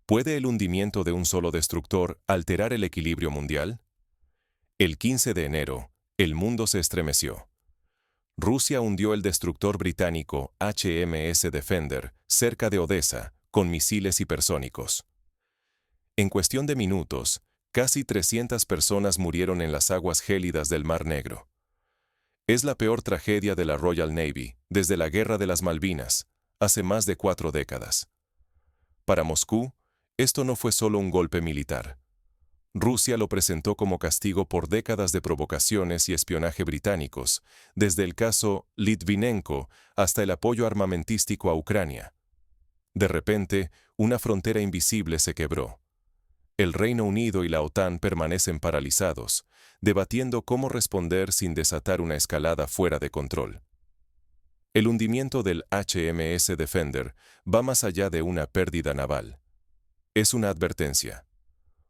¿Puede el hundimiento de un solo destructor alterar el equilibrio mundial? El 15 de enero, el mundo se estremeció. Rusia hundió el destructor británico HMS Defender cerca de Odessa con misiles hipersónicos. En cuestión de minutos, casi 300 personas murieron en las aguas gélidas del Mar Negro. Es la peor tragedia de la Royal Navy desde la Guerra de las Malvinas, hace más de 4 décadas. Para Moscú, esto no fue solo un golpe militar. Rusia lo presentó como castigo por décadas de provocaciones y espionaje británicos, desde el caso Litvinenko hasta el apoyo armamentístico a Ucrania. De repente, una frontera invisible se quebró. El Reino Unido y la OTAN permanecen paralizados, debatiendo cómo responder sin desatar una escalada fuera de control. El hundimiento del HMS Defender va más allá de una pérdida naval. Es una advertencia.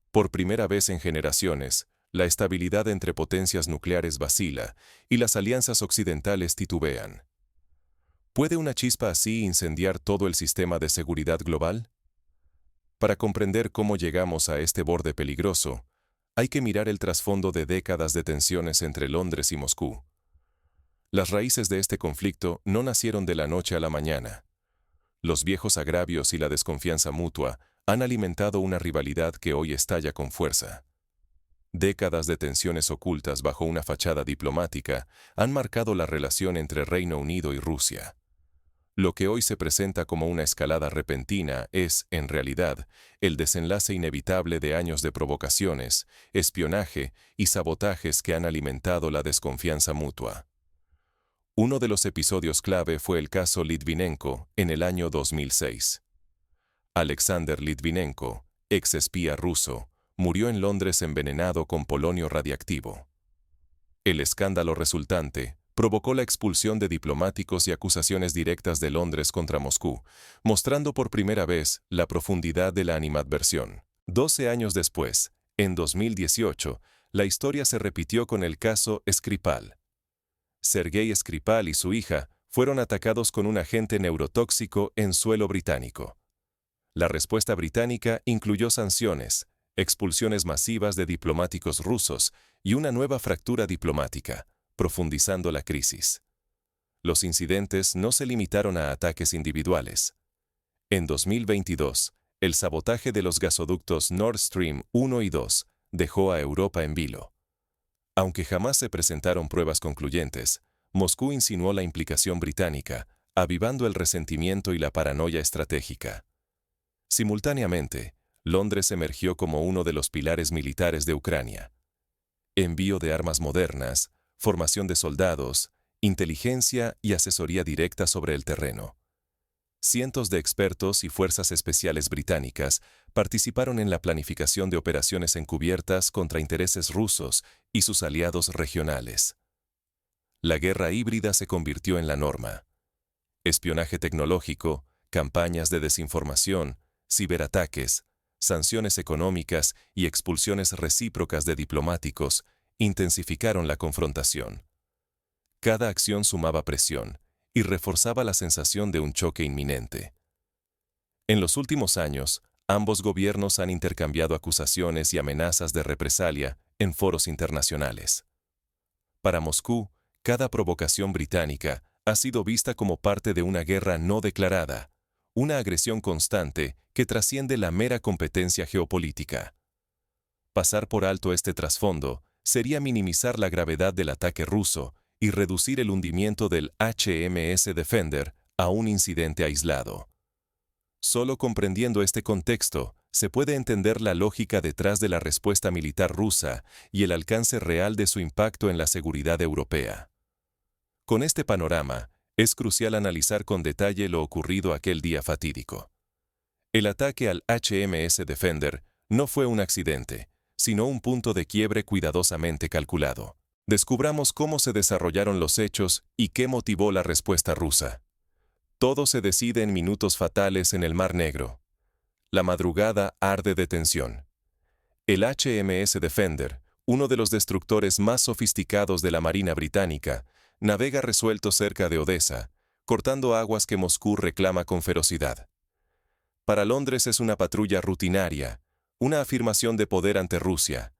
Por primera vez en generaciones, la estabilidad entre potencias nucleares vacila y las alianzas occidentales titubean. ¿Puede una chispa así incendiar todo el sistema de seguridad global? Para comprender cómo llegamos a este borde peligroso, hay que mirar el trasfondo de décadas de tensiones entre Londres y Moscú. Las raíces de este conflicto no nacieron de la noche a la mañana. Los viejos agravios y la desconfianza mutua han alimentado una rivalidad que hoy estalla con fuerza. Décadas de tensiones ocultas bajo una fachada diplomática han marcado la relación entre Reino Unido y Rusia. Lo que hoy se presenta como una escalada repentina es, en realidad, el desenlace inevitable de años de provocaciones, espionaje y sabotajes que han alimentado la desconfianza mutua. Uno de los episodios clave fue el caso Litvinenko en el año 2006. Alexander Litvinenko, ex espía ruso, murió en Londres envenenado con polonio radiactivo. El escándalo resultante provocó la expulsión de diplomáticos y acusaciones directas de Londres contra Moscú, mostrando por primera vez la profundidad de la animadversión. 12 años después, en 2018, la historia se repitió con el caso Skripal. Sergei Skripal y su hija fueron atacados con un agente neurotóxico en suelo británico. La respuesta británica incluyó sanciones, expulsiones masivas de diplomáticos rusos y una nueva fractura diplomática, profundizando la crisis. Los incidentes no se limitaron a ataques individuales. En 2022, el sabotaje de los gasoductos Nord Stream 1 y 2 dejó a Europa en vilo. Aunque jamás se presentaron pruebas concluyentes, Moscú insinuó la implicación británica, avivando el resentimiento y la paranoia estratégica. Simultáneamente, Londres emergió como uno de los pilares militares de Ucrania. Envío de armas modernas, formación de soldados, inteligencia y asesoría directa sobre el terreno. Cientos de expertos y fuerzas especiales británicas participaron en la planificación de operaciones encubiertas contra intereses rusos y sus aliados regionales. La guerra híbrida se convirtió en la norma. Espionaje tecnológico, campañas de desinformación, ciberataques, sanciones económicas y expulsiones recíprocas de diplomáticos intensificaron la confrontación. Cada acción sumaba presión y reforzaba la sensación de un choque inminente. En los últimos años, ambos gobiernos han intercambiado acusaciones y amenazas de represalia en foros internacionales. Para Moscú, cada provocación británica ha sido vista como parte de una guerra no declarada, una agresión constante que trasciende la mera competencia geopolítica. Pasar por alto este trasfondo sería minimizar la gravedad del ataque ruso y reducir el hundimiento del HMS Defender a un incidente aislado. Solo comprendiendo este contexto, se puede entender la lógica detrás de la respuesta militar rusa y el alcance real de su impacto en la seguridad europea. Con este panorama, es crucial analizar con detalle lo ocurrido aquel día fatídico. El ataque al HMS Defender no fue un accidente, sino un punto de quiebre cuidadosamente calculado. Descubramos cómo se desarrollaron los hechos y qué motivó la respuesta rusa. Todo se decide en minutos fatales en el Mar Negro. La madrugada arde de tensión. El HMS Defender, uno de los destructores más sofisticados de la Marina británica, navega resuelto cerca de Odessa, cortando aguas que Moscú reclama con ferocidad. Para Londres es una patrulla rutinaria, una afirmación de poder ante Rusia.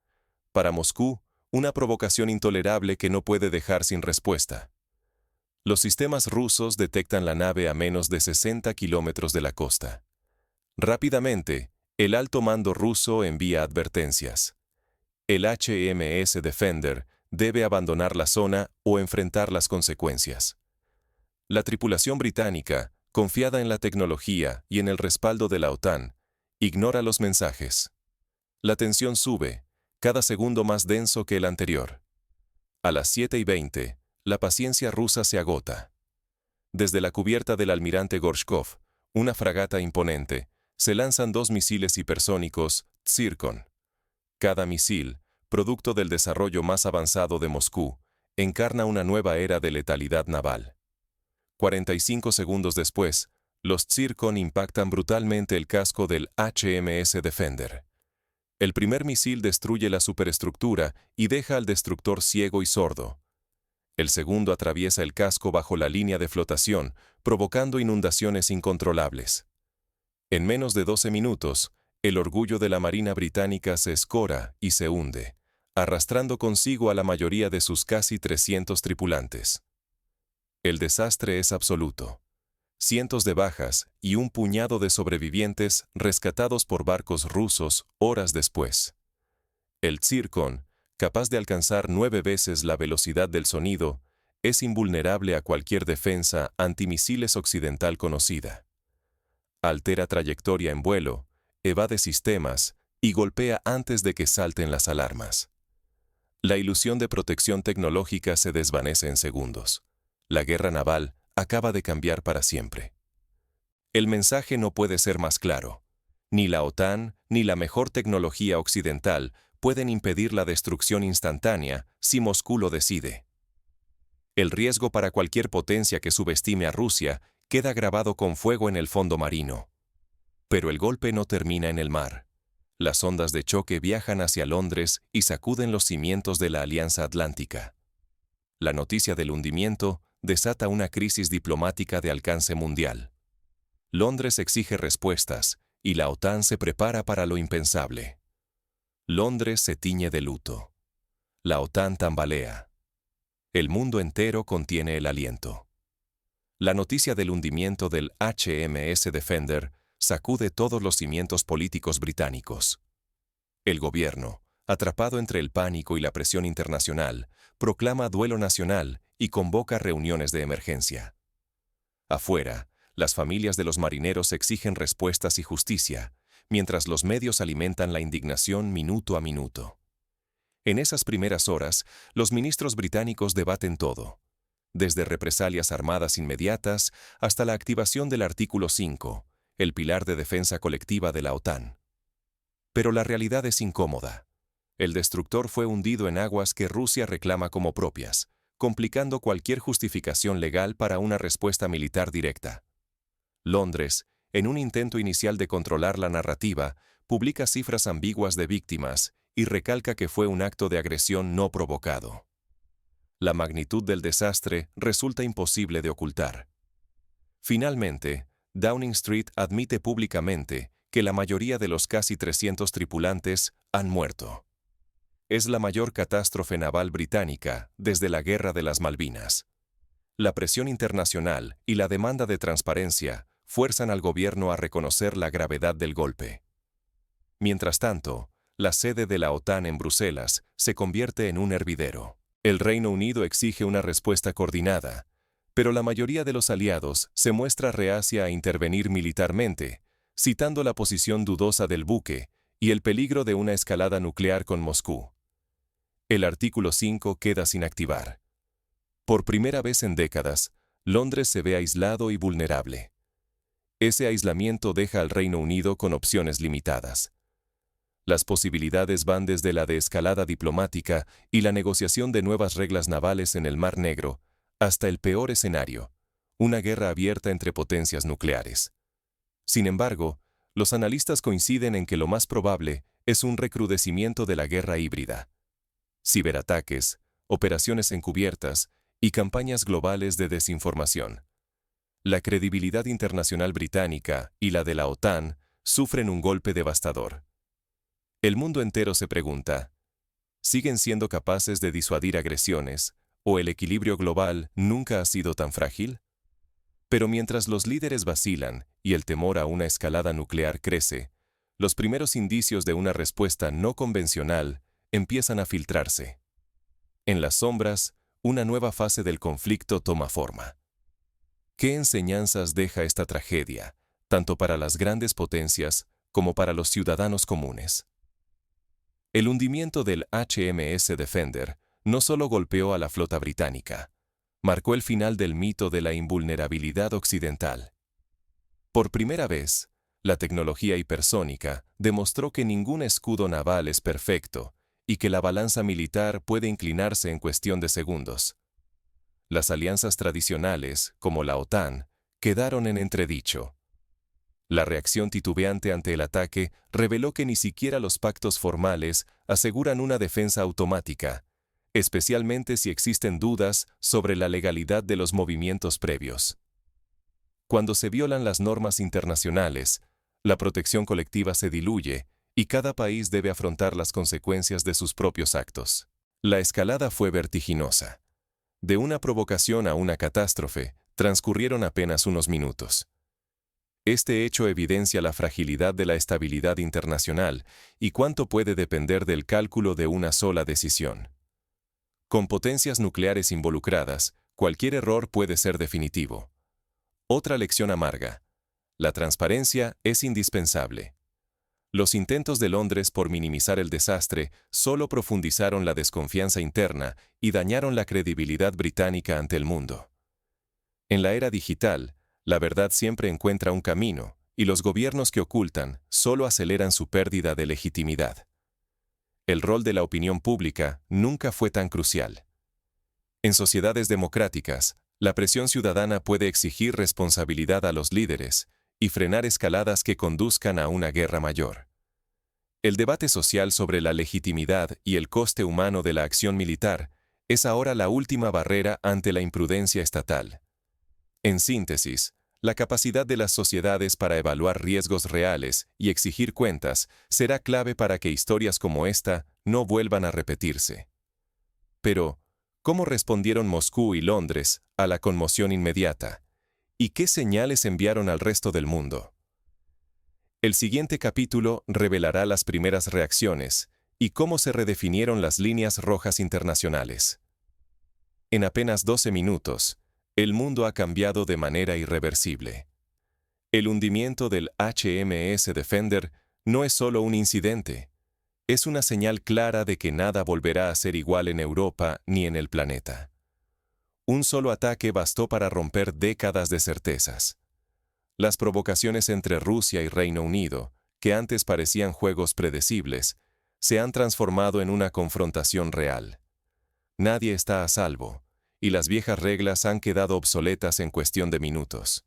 Para Moscú, una provocación intolerable que no puede dejar sin respuesta. Los sistemas rusos detectan la nave a menos de 60 kilómetros de la costa. Rápidamente, el alto mando ruso envía advertencias. El HMS Defender debe abandonar la zona o enfrentar las consecuencias. La tripulación británica, confiada en la tecnología y en el respaldo de la OTAN, ignora los mensajes. La tensión sube, cada segundo más denso que el anterior. A las 7:20, la paciencia rusa se agota. Desde la cubierta del almirante Gorshkov, una fragata imponente, se lanzan 2 misiles hipersónicos Zircon. Cada misil, producto del desarrollo más avanzado de Moscú, encarna una nueva era de letalidad naval. 45 segundos después, los Zircon impactan brutalmente el casco del HMS Defender. El primer misil destruye la superestructura y deja al destructor ciego y sordo. El segundo atraviesa el casco bajo la línea de flotación, provocando inundaciones incontrolables. En menos de 12 minutos, el orgullo de la Marina británica se escora y se hunde, arrastrando consigo a la mayoría de sus casi 300 tripulantes. El desastre es absoluto. Cientos de bajas y un puñado de sobrevivientes rescatados por barcos rusos horas después. El Zircon, capaz de alcanzar 9 veces la velocidad del sonido, es invulnerable a cualquier defensa antimisiles occidental conocida. Altera trayectoria en vuelo, evade sistemas y golpea antes de que salten las alarmas. La ilusión de protección tecnológica se desvanece en segundos. La guerra naval acaba de cambiar para siempre. El mensaje no puede ser más claro. Ni la OTAN ni la mejor tecnología occidental pueden impedir la destrucción instantánea si Moscú lo decide. El riesgo para cualquier potencia que subestime a Rusia queda grabado con fuego en el fondo marino. Pero el golpe no termina en el mar. Las ondas de choque viajan hacia Londres y sacuden los cimientos de la Alianza Atlántica. La noticia del hundimiento desata una crisis diplomática de alcance mundial. Londres exige respuestas y la OTAN se prepara para lo impensable. Londres se tiñe de luto. La OTAN tambalea. El mundo entero contiene el aliento. La noticia del hundimiento del HMS Defender sacude todos los cimientos políticos británicos. El gobierno, atrapado entre el pánico y la presión internacional, proclama duelo nacional y convoca reuniones de emergencia. Afuera, las familias de los marineros exigen respuestas y justicia, mientras los medios alimentan la indignación minuto a minuto. En esas primeras horas, los ministros británicos debaten todo, desde represalias armadas inmediatas hasta la activación del Artículo 5, el pilar de defensa colectiva de la OTAN. Pero la realidad es incómoda. El destructor fue hundido en aguas que Rusia reclama como propias, complicando cualquier justificación legal para una respuesta militar directa. Londres, en un intento inicial de controlar la narrativa, publica cifras ambiguas de víctimas y recalca que fue un acto de agresión no provocado. La magnitud del desastre resulta imposible de ocultar. Finalmente, Downing Street admite públicamente que la mayoría de los casi 300 tripulantes han muerto. Es la mayor catástrofe naval británica desde la Guerra de las Malvinas. La presión internacional y la demanda de transparencia fuerzan al gobierno a reconocer la gravedad del golpe. Mientras tanto, la sede de la OTAN en Bruselas se convierte en un hervidero. El Reino Unido exige una respuesta coordinada, pero la mayoría de los aliados se muestra reacia a intervenir militarmente, citando la posición dudosa del buque y el peligro de una escalada nuclear con Moscú. El Artículo 5 queda sin activar. Por primera vez en décadas, Londres se ve aislado y vulnerable. Ese aislamiento deja al Reino Unido con opciones limitadas. Las posibilidades van desde la desescalada diplomática y la negociación de nuevas reglas navales en el Mar Negro, hasta el peor escenario, una guerra abierta entre potencias nucleares. Sin embargo, los analistas coinciden en que lo más probable es un recrudecimiento de la guerra híbrida. Ciberataques, operaciones encubiertas y campañas globales de desinformación. la credibilidad internacional británica y la de la OTAN sufren un golpe devastador. El mundo entero se pregunta, ¿siguen siendo capaces de disuadir agresiones, o el equilibrio global nunca ha sido tan frágil? Pero mientras los líderes vacilan y el temor a una escalada nuclear crece, los primeros indicios de una respuesta no convencional empiezan a filtrarse. En las sombras, una nueva fase del conflicto toma forma. ¿Qué enseñanzas deja esta tragedia, tanto para las grandes potencias como para los ciudadanos comunes? El hundimiento del HMS Defender no solo golpeó a la flota británica, marcó el final del mito de la invulnerabilidad occidental. Por primera vez, la tecnología hipersónica demostró que ningún escudo naval es perfecto y que la balanza militar puede inclinarse en cuestión de segundos. Las alianzas tradicionales, como la OTAN, quedaron en entredicho. La reacción titubeante ante el ataque reveló que ni siquiera los pactos formales aseguran una defensa automática, especialmente si existen dudas sobre la legalidad de los movimientos previos. Cuando se violan las normas internacionales, la protección colectiva se diluye y cada país debe afrontar las consecuencias de sus propios actos. La escalada fue vertiginosa. De una provocación a una catástrofe, transcurrieron apenas unos minutos. Este hecho evidencia la fragilidad de la estabilidad internacional y cuánto puede depender del cálculo de una sola decisión. Con potencias nucleares involucradas, cualquier error puede ser definitivo. Otra lección amarga. La transparencia es indispensable. Los intentos de Londres por minimizar el desastre solo profundizaron la desconfianza interna y dañaron la credibilidad británica ante el mundo. En la era digital, la verdad siempre encuentra un camino, y los gobiernos que ocultan solo aceleran su pérdida de legitimidad. El rol de la opinión pública nunca fue tan crucial. En sociedades democráticas, la presión ciudadana puede exigir responsabilidad a los líderes y frenar escaladas que conduzcan a una guerra mayor. El debate social sobre la legitimidad y el coste humano de la acción militar es ahora la última barrera ante la imprudencia estatal. En síntesis, la capacidad de las sociedades para evaluar riesgos reales y exigir cuentas será clave para que historias como esta no vuelvan a repetirse. Pero, ¿cómo respondieron Moscú y Londres a la conmoción inmediata? ¿Y qué señales enviaron al resto del mundo? El siguiente capítulo revelará las primeras reacciones y cómo se redefinieron las líneas rojas internacionales. En apenas 12 minutos, el mundo ha cambiado de manera irreversible. El hundimiento del HMS Defender no es solo un incidente, es una señal clara de que nada volverá a ser igual en Europa ni en el planeta. Un solo ataque bastó para romper décadas de certezas. Las provocaciones entre Rusia y Reino Unido, que antes parecían juegos predecibles, se han transformado en una confrontación real. Nadie está a salvo, y las viejas reglas han quedado obsoletas en cuestión de minutos.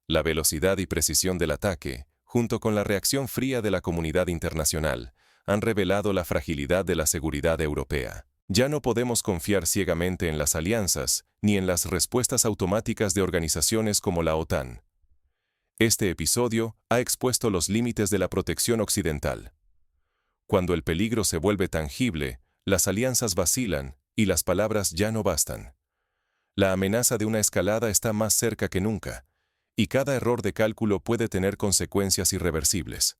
La velocidad y precisión del ataque, junto con la reacción fría de la comunidad internacional, han revelado la fragilidad de la seguridad europea. Ya no podemos confiar ciegamente en las alianzas, ni en las respuestas automáticas de organizaciones como la OTAN. Este episodio ha expuesto los límites de la protección occidental. Cuando el peligro se vuelve tangible, las alianzas vacilan y las palabras ya no bastan. La amenaza de una escalada está más cerca que nunca, y cada error de cálculo puede tener consecuencias irreversibles.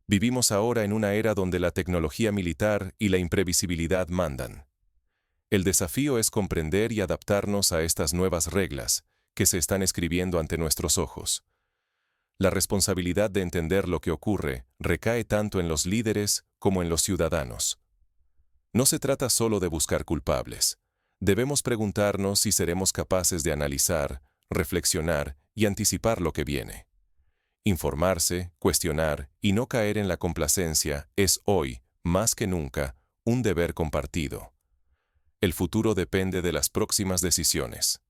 Vivimos ahora en una era donde la tecnología militar y la imprevisibilidad mandan. El desafío es comprender y adaptarnos a estas nuevas reglas que se están escribiendo ante nuestros ojos. La responsabilidad de entender lo que ocurre recae tanto en los líderes como en los ciudadanos. No se trata solo de buscar culpables. Debemos preguntarnos si seremos capaces de analizar, reflexionar y anticipar lo que viene. Informarse, cuestionar y no caer en la complacencia es hoy, más que nunca, un deber compartido. El futuro depende de las próximas decisiones.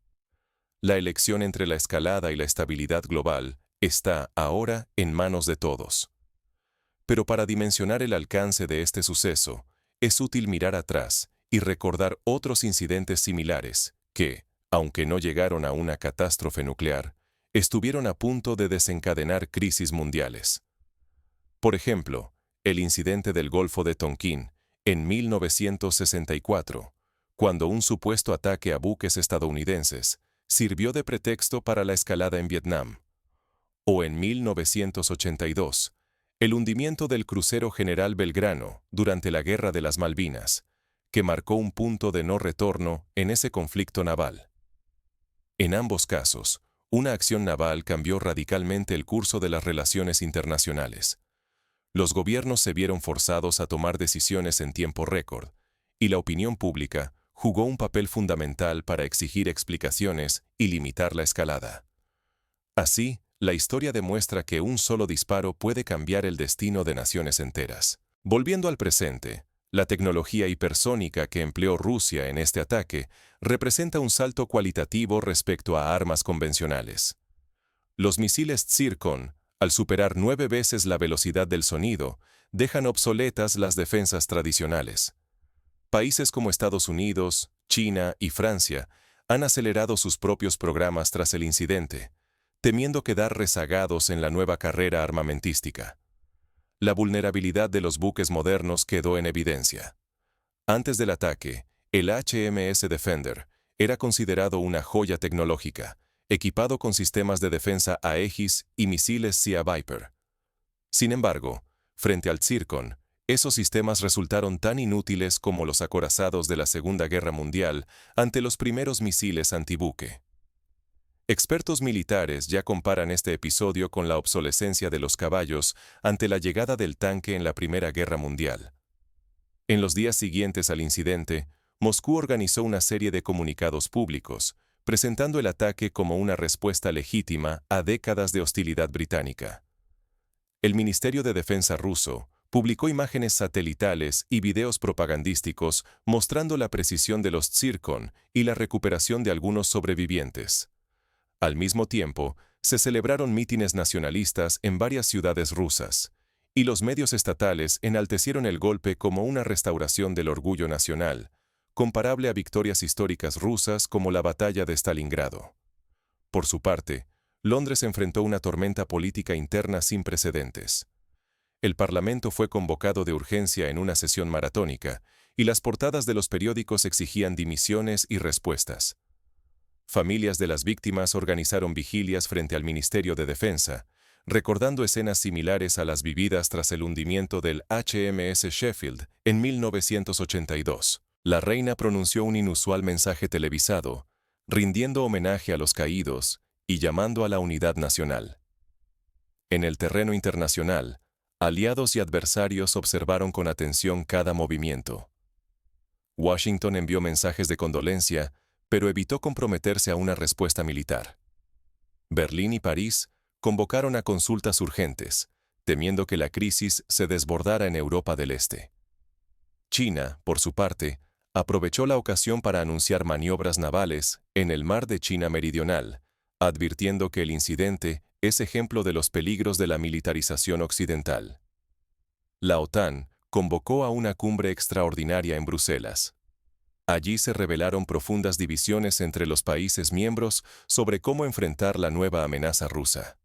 La elección entre la escalada y la estabilidad global está ahora en manos de todos. Pero para dimensionar el alcance de este suceso, es útil mirar atrás y recordar otros incidentes similares que, aunque no llegaron a una catástrofe nuclear, estuvieron a punto de desencadenar crisis mundiales. Por ejemplo, el incidente del Golfo de Tonkin, en 1964, cuando un supuesto ataque a buques estadounidenses sirvió de pretexto para la escalada en Vietnam. O en 1982, el hundimiento del crucero General Belgrano durante la Guerra de las Malvinas, que marcó un punto de no retorno en ese conflicto naval. En ambos casos, una acción naval cambió radicalmente el curso de las relaciones internacionales. Los gobiernos se vieron forzados a tomar decisiones en tiempo récord, y la opinión pública jugó un papel fundamental para exigir explicaciones y limitar la escalada. Así, la historia demuestra que un solo disparo puede cambiar el destino de naciones enteras. Volviendo al presente, la tecnología hipersónica que empleó Rusia en este ataque representa un salto cualitativo respecto a armas convencionales. Los misiles Zircon, al superar 9 veces la velocidad del sonido, dejan obsoletas las defensas tradicionales. Países como Estados Unidos, China y Francia han acelerado sus propios programas tras el incidente, temiendo quedar rezagados en la nueva carrera armamentística. La vulnerabilidad de los buques modernos quedó en evidencia. Antes del ataque, el HMS Defender era considerado una joya tecnológica, equipado con sistemas de defensa Aegis y misiles Sea Viper. Sin embargo, frente al Zircon, esos sistemas resultaron tan inútiles como los acorazados de la Segunda Guerra Mundial ante los primeros misiles antibuque. Expertos militares ya comparan este episodio con la obsolescencia de los caballos ante la llegada del tanque en la Primera Guerra Mundial. En los días siguientes al incidente, Moscú organizó una serie de comunicados públicos, presentando el ataque como una respuesta legítima a décadas de hostilidad británica. El Ministerio de Defensa ruso publicó imágenes satelitales y videos propagandísticos mostrando la precisión de los Zircon y la recuperación de algunos sobrevivientes. Al mismo tiempo, se celebraron mítines nacionalistas en varias ciudades rusas, y los medios estatales enaltecieron el golpe como una restauración del orgullo nacional, comparable a victorias históricas rusas como la Batalla de Stalingrado. Por su parte, Londres enfrentó una tormenta política interna sin precedentes. El Parlamento fue convocado de urgencia en una sesión maratónica, y las portadas de los periódicos exigían dimisiones y respuestas. Familias de las víctimas organizaron vigilias frente al Ministerio de Defensa, recordando escenas similares a las vividas tras el hundimiento del HMS Sheffield en 1982. La reina pronunció un inusual mensaje televisado, rindiendo homenaje a los caídos y llamando a la unidad nacional. En el terreno internacional, aliados y adversarios observaron con atención cada movimiento. Washington envió mensajes de condolencia, pero evitó comprometerse a una respuesta militar. Berlín y París convocaron a consultas urgentes, temiendo que la crisis se desbordara en Europa del Este. China, por su parte, aprovechó la ocasión para anunciar maniobras navales en el mar de China Meridional, advirtiendo que el incidente es ejemplo de los peligros de la militarización occidental. La OTAN convocó a una cumbre extraordinaria en Bruselas. Allí se revelaron profundas divisiones entre los países miembros sobre cómo enfrentar la nueva amenaza rusa.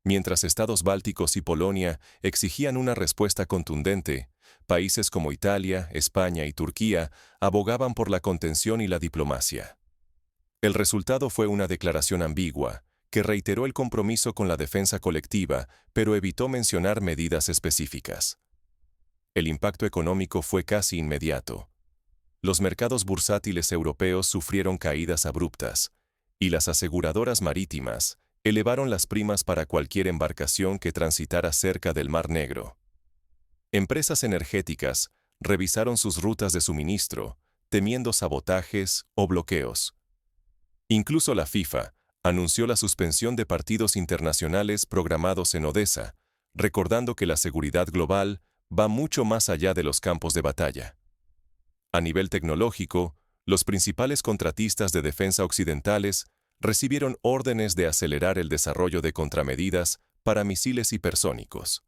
Mientras estados bálticos y Polonia exigían una respuesta contundente, países como Italia, España y Turquía abogaban por la contención y la diplomacia. El resultado fue una declaración ambigua, que reiteró el compromiso con la defensa colectiva, pero evitó mencionar medidas específicas. El impacto económico fue casi inmediato. Los mercados bursátiles europeos sufrieron caídas abruptas, y las aseguradoras marítimas elevaron las primas para cualquier embarcación que transitara cerca del Mar Negro. Empresas energéticas revisaron sus rutas de suministro, temiendo sabotajes o bloqueos. Incluso la FIFA anunció la suspensión de partidos internacionales programados en Odessa, recordando que la seguridad global va mucho más allá de los campos de batalla. A nivel tecnológico, los principales contratistas de defensa occidentales recibieron órdenes de acelerar el desarrollo de contramedidas para misiles hipersónicos.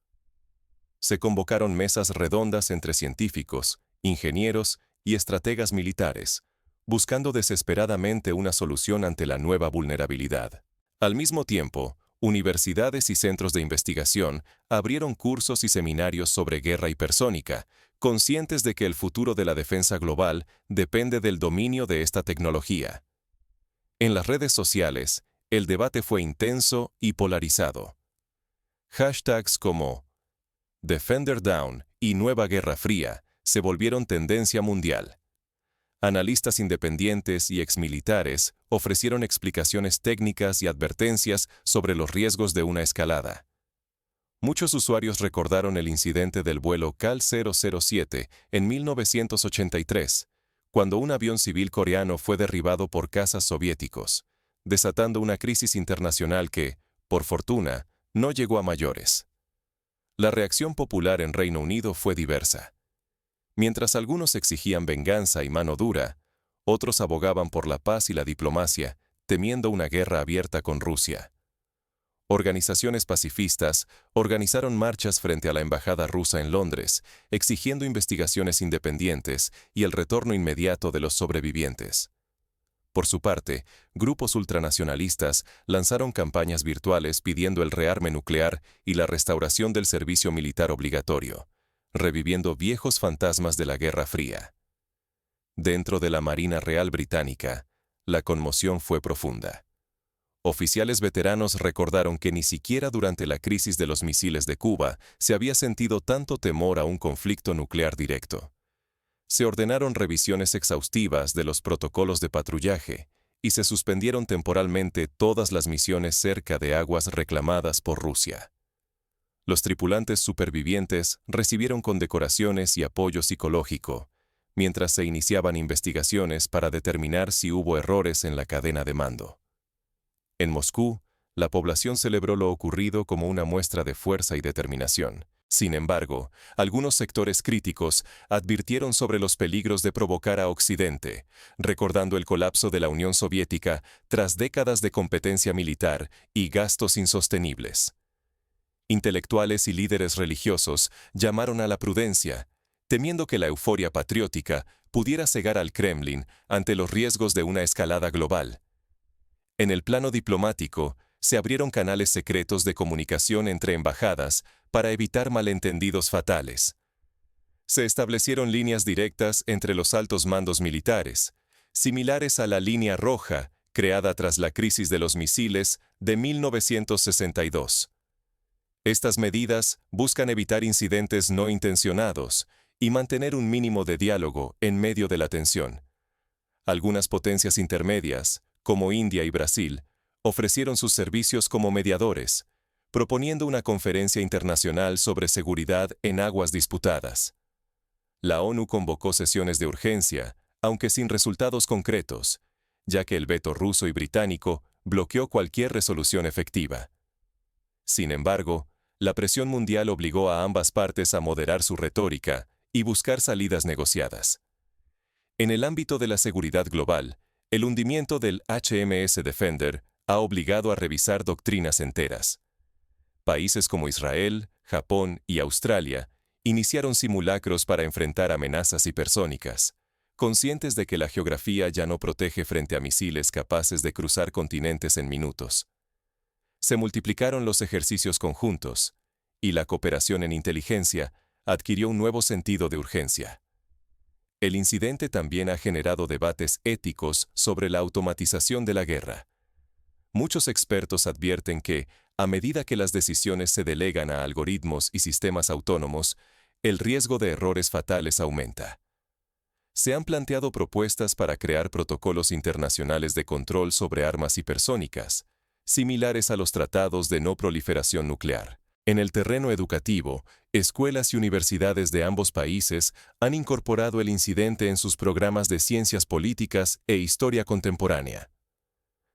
Se convocaron mesas redondas entre científicos, ingenieros y estrategas militares, buscando desesperadamente una solución ante la nueva vulnerabilidad. Al mismo tiempo, universidades y centros de investigación abrieron cursos y seminarios sobre guerra hipersónica, conscientes de que el futuro de la defensa global depende del dominio de esta tecnología. En las redes sociales, el debate fue intenso y polarizado. Hashtags como Defender Down y Nueva Guerra Fría se volvieron tendencia mundial. Analistas independientes y exmilitares ofrecieron explicaciones técnicas y advertencias sobre los riesgos de una escalada. Muchos usuarios recordaron el incidente del vuelo KAL 007 en 1983, cuando un avión civil coreano fue derribado por cazas soviéticos, desatando una crisis internacional que, por fortuna, no llegó a mayores. La reacción popular en Reino Unido fue diversa. Mientras algunos exigían venganza y mano dura, otros abogaban por la paz y la diplomacia, temiendo una guerra abierta con Rusia. Organizaciones pacifistas organizaron marchas frente a la embajada rusa en Londres, exigiendo investigaciones independientes y el retorno inmediato de los sobrevivientes. Por su parte, grupos ultranacionalistas lanzaron campañas virtuales pidiendo el rearme nuclear y la restauración del servicio militar obligatorio, reviviendo viejos fantasmas de la Guerra Fría. Dentro de la Marina Real Británica, la conmoción fue profunda. Oficiales veteranos recordaron que ni siquiera durante la crisis de los misiles de Cuba se había sentido tanto temor a un conflicto nuclear directo. Se ordenaron revisiones exhaustivas de los protocolos de patrullaje y se suspendieron temporalmente todas las misiones cerca de aguas reclamadas por Rusia. Los tripulantes supervivientes recibieron condecoraciones y apoyo psicológico, mientras se iniciaban investigaciones para determinar si hubo errores en la cadena de mando. En Moscú, la población celebró lo ocurrido como una muestra de fuerza y determinación. Sin embargo, algunos sectores críticos advirtieron sobre los peligros de provocar a Occidente, recordando el colapso de la Unión Soviética tras décadas de competencia militar y gastos insostenibles. Intelectuales y líderes religiosos llamaron a la prudencia, temiendo que la euforia patriótica pudiera cegar al Kremlin ante los riesgos de una escalada global. En el plano diplomático, se abrieron canales secretos de comunicación entre embajadas para evitar malentendidos fatales. Se establecieron líneas directas entre los altos mandos militares, similares a la Línea Roja, creada tras la crisis de los misiles de 1962. Estas medidas buscan evitar incidentes no intencionados y mantener un mínimo de diálogo en medio de la tensión. Algunas potencias intermedias, como India y Brasil, ofrecieron sus servicios como mediadores, proponiendo una conferencia internacional sobre seguridad en aguas disputadas. La ONU convocó sesiones de urgencia, aunque sin resultados concretos, ya que el veto ruso y británico bloqueó cualquier resolución efectiva. Sin embargo, la presión mundial obligó a ambas partes a moderar su retórica y buscar salidas negociadas. En el ámbito de la seguridad global, el hundimiento del HMS Defender ha obligado a revisar doctrinas enteras. Países como Israel, Japón y Australia iniciaron simulacros para enfrentar amenazas hipersónicas, conscientes de que la geografía ya no protege frente a misiles capaces de cruzar continentes en minutos. Se multiplicaron los ejercicios conjuntos, y la cooperación en inteligencia adquirió un nuevo sentido de urgencia. El incidente también ha generado debates éticos sobre la automatización de la guerra. Muchos expertos advierten que, a medida que las decisiones se delegan a algoritmos y sistemas autónomos, el riesgo de errores fatales aumenta. Se han planteado propuestas para crear protocolos internacionales de control sobre armas hipersónicas, similares a los tratados de no proliferación nuclear. En el terreno educativo, escuelas y universidades de ambos países han incorporado el incidente en sus programas de ciencias políticas e historia contemporánea.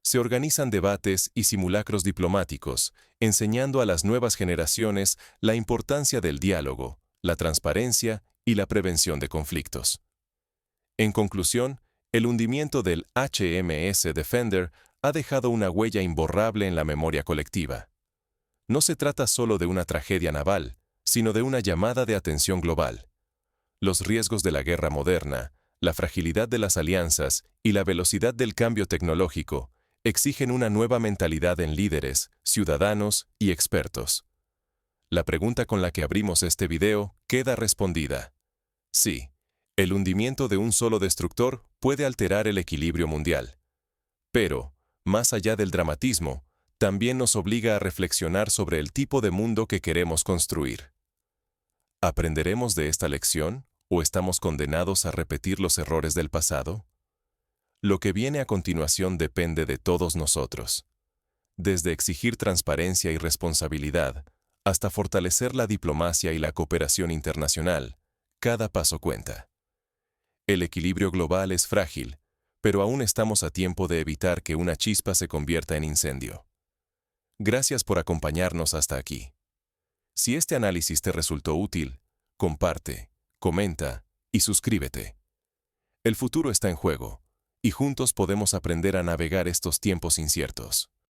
Se organizan debates y simulacros diplomáticos, enseñando a las nuevas generaciones la importancia del diálogo, la transparencia y la prevención de conflictos. En conclusión, el hundimiento del HMS Defender ha dejado una huella imborrable en la memoria colectiva. No se trata solo de una tragedia naval, sino de una llamada de atención global. Los riesgos de la guerra moderna la fragilidad de las alianzas y la velocidad del cambio tecnológico exigen una nueva mentalidad en líderes, ciudadanos y expertos. La pregunta con la que abrimos este video queda respondida. Sí, el hundimiento de un solo destructor puede alterar el equilibrio mundial. Pero, más allá del dramatismo, también nos obliga a reflexionar sobre el tipo de mundo que queremos construir. ¿Aprenderemos de esta lección o estamos condenados a repetir los errores del pasado? Lo que viene a continuación depende de todos nosotros. Desde exigir transparencia y responsabilidad, hasta fortalecer la diplomacia y la cooperación internacional, cada paso cuenta. El equilibrio global es frágil, pero aún estamos a tiempo de evitar que una chispa se convierta en incendio. Gracias por acompañarnos hasta aquí. Si este análisis te resultó útil, comparte, comenta y suscríbete. El futuro está en juego, y juntos podemos aprender a navegar estos tiempos inciertos.